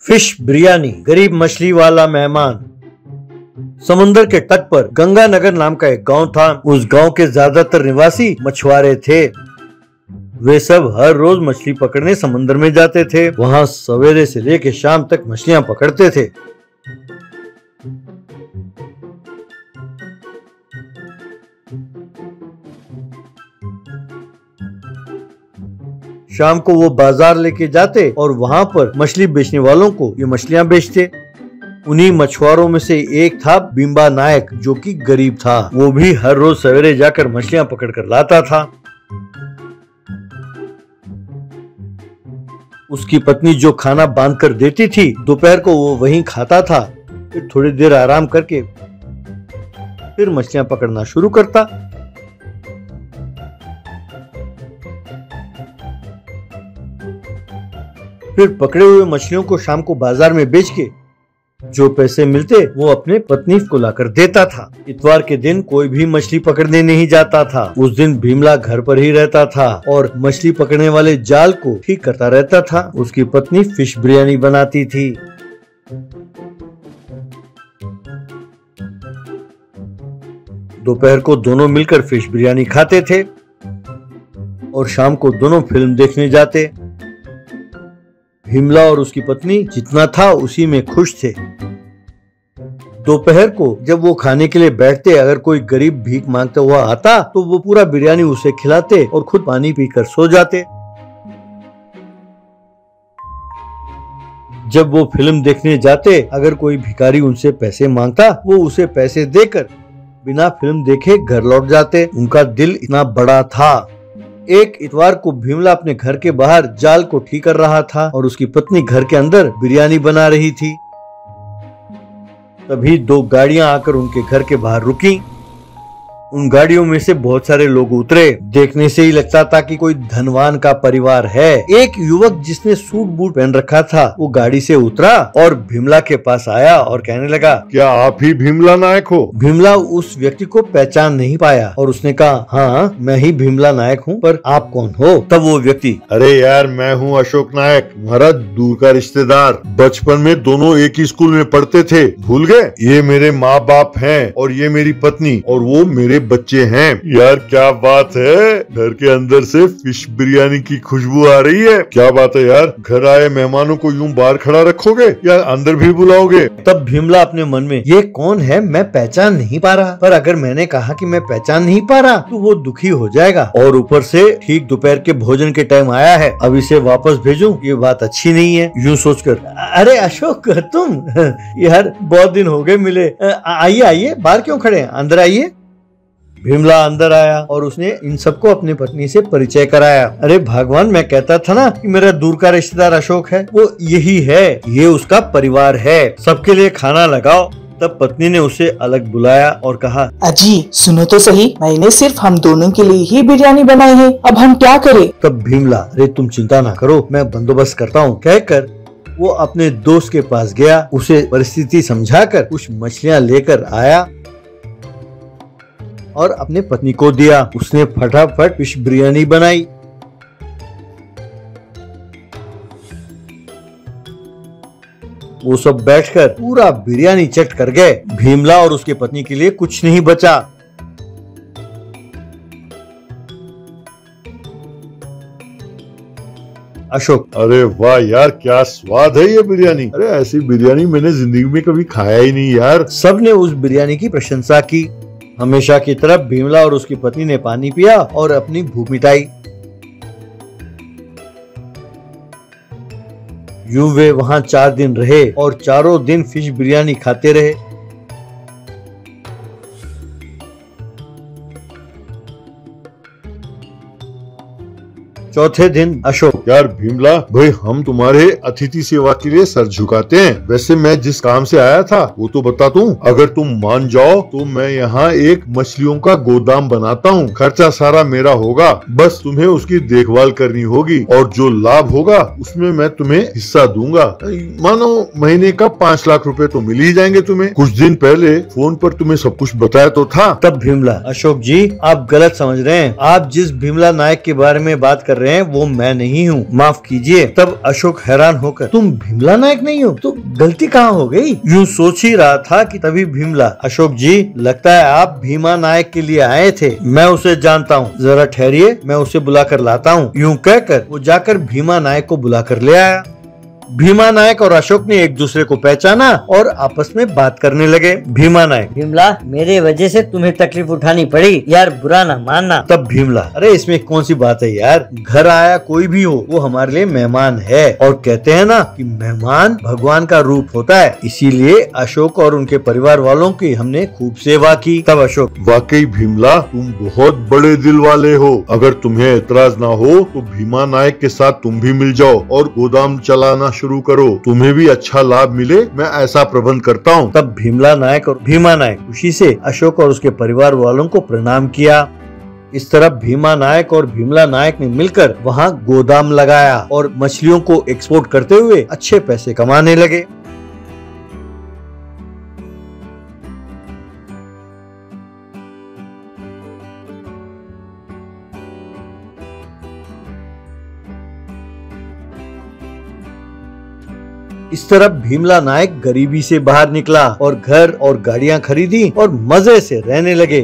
Fish biryani. गरीब मछली वाला मेहमान। समुद्र के तट पर गंगानगर नाम का एक गांव था। उस गांव के ज्यादातर निवासी मछुआरे थे। वे सब हर रोज मछली पकड़ने समुद्र में जाते थे। वहां सवेरे से लेकर शाम तक मछलियां पकड़ते थे। शाम को वो बाजार लेके जाते और वहां पर मछली बेचने वालों को ये मछलियां बेचते। उन्हीं मछुआरों में से एक था बिम्बा नायक, जो कि गरीब था। वो भी हर रोज सवेरे जाकर मछलियां पकड़ कर लाता था। उसकी पत्नी जो खाना बांध कर देती थी, दोपहर को वो वहीं खाता था। फिर थोड़ी देर आराम करके फिर मछलियां पकड़ना शुरू करता। फिर पकड़े हुए मछलियों को शाम को बाजार में बेच के जो पैसे मिलते वो अपने पत्नी को लाकर देता था। इतवार के दिन कोई भी मछली पकड़ने नहीं जाता था। उस दिन भीमला घर पर ही रहता था और मछली पकड़ने वाले जाल को ठीक करता रहता था। उसकी पत्नी फिश बिरयानी बनाती थी। दोपहर को दोनों मिलकर फिश बिरयानी खाते थे और शाम को दोनों फिल्म देखने जाते। भीमला और उसकी पत्नी जितना था उसी में खुश थे। दोपहर को जब वो खाने के लिए बैठते, अगर कोई गरीब भीख मांगता हुआ आता तो वो पूरा बिरयानी उसे खिलाते और खुद पानी पीकर सो जाते। जब वो फिल्म देखने जाते, अगर कोई भिखारी उनसे पैसे मांगता, वो उसे पैसे देकर बिना फिल्म देखे घर लौट जाते। उनका दिल इतना बड़ा था। एक इतवार को भीमला अपने घर के बाहर जाल को ठीक कर रहा था और उसकी पत्नी घर के अंदर बिरयानी बना रही थी। तभी दो गाड़ियां आकर उनके घर के बाहर रुकी। उन गाड़ियों में से बहुत सारे लोग उतरे। देखने से ही लगता था कि कोई धनवान का परिवार है। एक युवक जिसने सूट बूट पहन रखा था, वो गाड़ी से उतरा और भीमला के पास आया और कहने लगा, क्या आप ही भीमला नायक हो? भीमला उस व्यक्ति को पहचान नहीं पाया और उसने कहा, हाँ मैं ही भीमला नायक हूँ, पर आप कौन हो? तब वो व्यक्ति, अरे यार मैं हूँ अशोक नायक, तुम्हारा दूर का रिश्तेदार। बचपन में दोनों एक ही स्कूल में पढ़ते थे, भूल गए? ये मेरे माँ बाप हैं और ये मेरी पत्नी और वो मेरे बच्चे हैं। यार क्या बात है, घर के अंदर से फिश बिरयानी की खुशबू आ रही है। क्या बात है यार, घर आए मेहमानों को यूं बाहर खड़ा रखोगे या अंदर भी बुलाओगे? तब भीमला अपने मन में, ये कौन है, मैं पहचान नहीं पा रहा। पर अगर मैंने कहा कि मैं पहचान नहीं पा रहा तो वो दुखी हो जाएगा और ऊपर से ठीक दोपहर के भोजन के टाइम आया है, अब इसे वापस भेजूं ये बात अच्छी नहीं है। यूं सोचकर, अरे अशोक तुम यार बहुत दिन हो गए मिले, आइए आइए, बाहर क्यों खड़े हैं, अंदर आइए। भीमला अंदर आया और उसने इन सबको अपनी पत्नी से परिचय कराया। अरे भगवान, मैं कहता था ना कि मेरा दूर का रिश्तेदार अशोक है, वो यही है, ये उसका परिवार है, सबके लिए खाना लगाओ। तब पत्नी ने उसे अलग बुलाया और कहा, अजी सुनो तो सही, मैंने सिर्फ हम दोनों के लिए ही बिरयानी बनाई है, अब हम क्या करें? तब भीमला, अरे तुम चिंता ना करो, मैं बंदोबस्त करता हूँ, कहकर वो अपने दोस्त के पास गया। उसे परिस्थिति समझाकर कुछ मछलियाँ लेकर आया और अपने पत्नी को दिया। उसने फटाफट फिश बिरयानी बनाई। वो सब बैठकर पूरा बिरयानी चट कर गए। भीमला और उसके पत्नी के लिए कुछ नहीं बचा। अशोक, अरे वाह यार, क्या स्वाद है ये बिरयानी। अरे ऐसी बिरयानी मैंने जिंदगी में कभी खाया ही नहीं यार। सबने उस बिरयानी की प्रशंसा की। हमेशा की तरह भीमला और उसकी पत्नी ने पानी पिया और अपनी भूख मिटाई। यूं वे वहां 4 दिन रहे और चारों दिन फिश बिरयानी खाते रहे। चौथे दिन अशोक, यार भीमला भाई, हम तुम्हारे अतिथि सेवा के लिए सर झुकाते हैं। वैसे मैं जिस काम से आया था वो तो बता दूं। अगर तुम मान जाओ तो मैं यहाँ एक मछलियों का गोदाम बनाता हूँ। खर्चा सारा मेरा होगा, बस तुम्हें उसकी देखभाल करनी होगी और जो लाभ होगा उसमें मैं तुम्हें हिस्सा दूंगा। मानो महीने का 5 लाख रुपए तो मिल ही जाएंगे तुम्हें। कुछ दिन पहले फोन पर तुम्हें सब कुछ बताया तो था। तब भीमला, अशोक जी आप गलत समझ रहे हैं। आप जिस भीमला नायक के बारे में बात कर रहे रहे हैं वो मैं नहीं हूँ, माफ कीजिए। तब अशोक हैरान होकर, तुम भीमला नायक नहीं हो? तो गलती कहाँ हो गई? यूँ सोच ही रहा था कि तभी भीमला, अशोक जी लगता है आप भीमा नायक के लिए आए थे, मैं उसे जानता हूँ, जरा ठहरिए मैं उसे बुलाकर लाता हूँ। यूँ कहकर वो जाकर भीमा नायक को बुलाकर ले आया। भीमा नायक और अशोक ने एक दूसरे को पहचाना और आपस में बात करने लगे। भीमा नायक, भीमला, मेरे वजह से तुम्हें तकलीफ उठानी पड़ी यार, बुरा ना मानना। तब भीमला, अरे इसमें कौन सी बात है यार, घर आया कोई भी हो वो हमारे लिए मेहमान है, और कहते हैं ना कि मेहमान भगवान का रूप होता है, इसीलिए अशोक और उनके परिवार वालों की हमने खूब सेवा की। तब अशोक, वाकई भीमला तुम बहुत बड़े दिल वाले हो, अगर तुम्हें एतराज ना हो तो भीमा नायक के साथ तुम भी मिल जाओ और गोदाम चलाना शुरू करो, तुम्हें भी अच्छा लाभ मिले, मैं ऐसा प्रबंध करता हूँ। तब भीमला नायक और भीमा नायक खुशी से अशोक और उसके परिवार वालों को प्रणाम किया। इस तरह भीमा नायक और भीमला नायक ने मिलकर वहाँ गोदाम लगाया और मछलियों को एक्सपोर्ट करते हुए अच्छे पैसे कमाने लगे। इस तरह भीमला नायक गरीबी से बाहर निकला और घर और गाड़ियां खरीदी और मजे से रहने लगे।